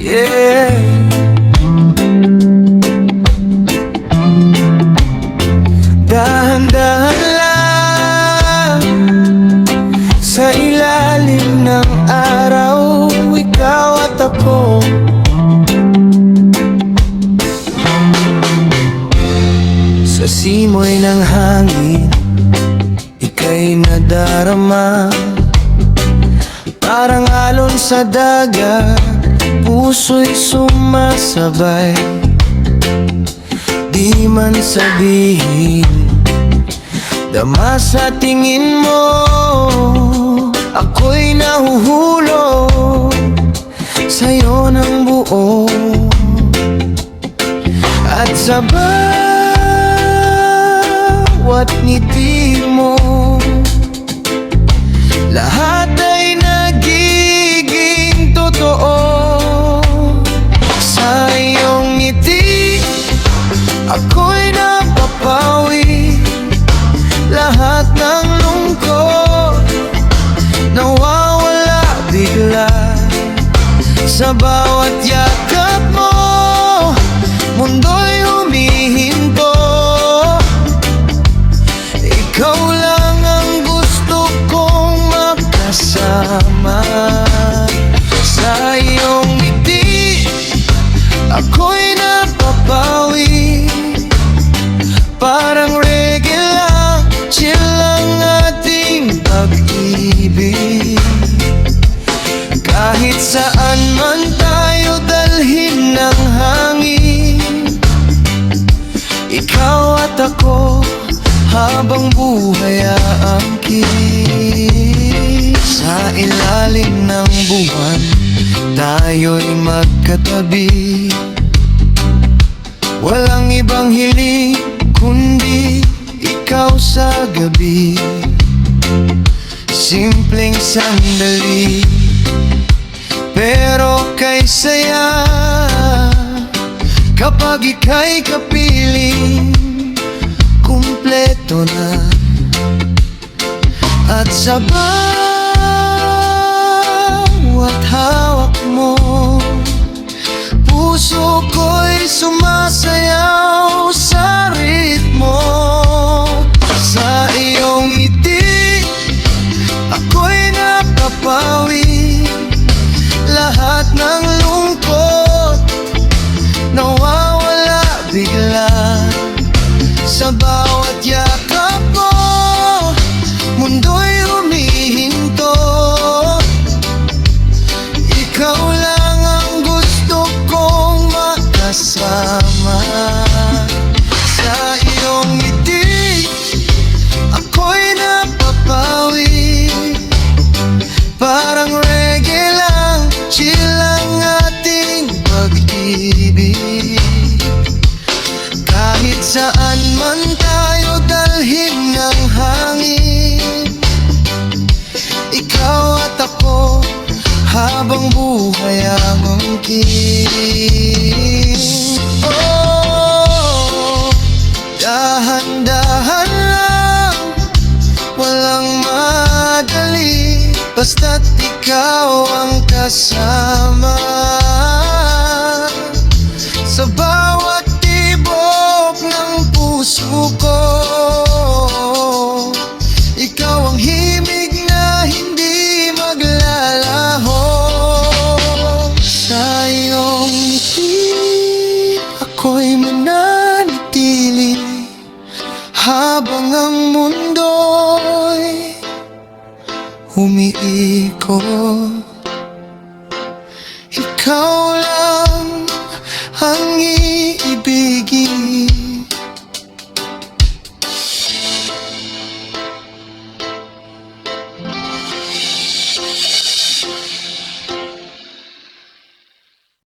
Yeah. Dahan-dahan lang sa ilalim ng araw, ikaw at ako. Sa simoy ng hangin, ika'y nadarama. Parang alon sa dagat, puso'y sumasabay. Di man sabihin, dama sa tingin mo, ako'y nahuhulog sa'yo ng buo. At sa bawat ngiti mo, lahat ay nagiging totoo. Sa iyong ngiti, ako'y napapawi. Lahat ng lungkot nawawala bigla. Sa bawat yakap mo, mundo'y humihinto. Ikaw lang ang gusto kong makasama. Sa iyong ngiti, ako'y napapawi. Parang reggae lang, chill ang ating pag-ibig. Kahit saan man tayo dalhin ng hangin, ikaw at ako habang buhay aangkin. Sa ilalim ng buwan, tayo'y magkatabi. Walang ibang hiling kundi ikaw sa gabi. Simpleng sandali, pero kay saya kapag ika'y kapiling. Kumpleto na. At sa bawat hawak mo, puso ko'y sumasayaw sa ritmo. Sa iyong ngiti, ako'y napapawi. Lahat ng lungkot nawawala bigla. Sa bawat yakap mo, mundo'y humihinto. Ikaw lang ang gusto kong makasama. Sa iyong ngiti, ako'y napapawi. Parang reggae lang, chill ang ating pag-ibig. Kahit saan man tayo dalhin ng hangin, ikaw at ako habang buhay aangkin. Oh, dahan-dahan lang, walang madali, basta't ikaw ang kasama. Sa bawat tibok ng puso ko, ikaw ang himig na hindi maglalaho. Sa iyong ngiti, ako'y mananatili habang ang mundo'y umiikot. Ikaw lang ang iibigin.